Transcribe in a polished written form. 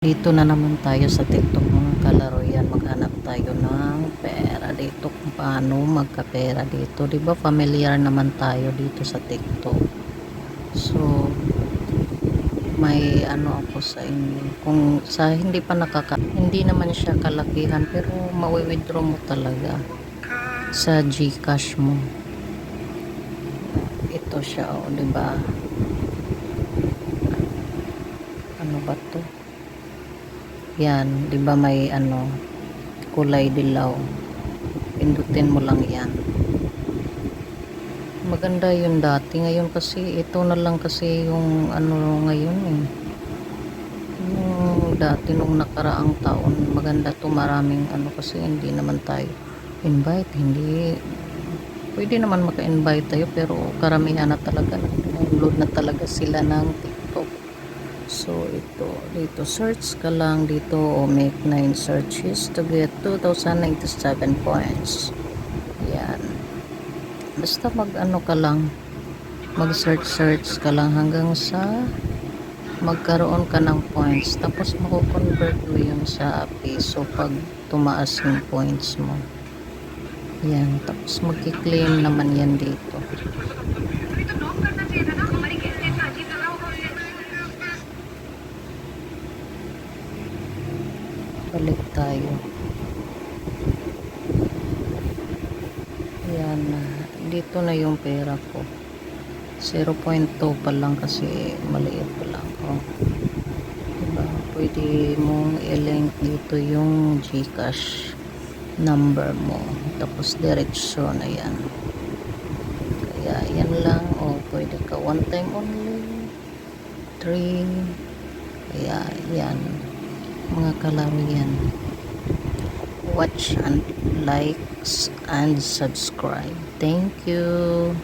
Dito na naman tayo sa TikTok mga kalaro yan. Maghanap tayo ng pera dito kung paano magkapera dito. Diba familiar naman tayo dito sa TikTok. So, may ano ako sa inyo. Kung sa hindi pa hindi naman siya kalakihan pero mawi-withdraw mo talaga sa GCash mo. Ito siya diba? Ano ba to? Yan, 'di ba may kulay dilaw. Pindutin mo lang 'yan. Maganda 'yun dati, ngayon kasi ito na lang kasi yung ngayon Yung dati nung nakaraang taon, maganda 'to, maraming kasi hindi naman tayo invite, hindi pwede naman maka-invite tayo pero karamihan na talaga download na talaga sila ng TikTok. So ito dito search ka lang dito o make 9 searches to get 2097 points. Yan, basta ka lang, mag search ka lang hanggang sa magkaroon ka ng points, tapos mako-convert mo yun sa piso pag tumaas yung points mo. Yan, tapos magki-claim naman yan dito. Balik tayo. Yan, dito na yung pera ko. 0.2 pa lang kasi maliit pa lang. Diba? Pwede mong i-link dito yung GCash number mo. Tapos diretsyo na yan. Kaya yan lang. Pwede ka one time only. 3. Kaya yan. Mga kalaro yan. Watch and likes and subscribe. Thank you.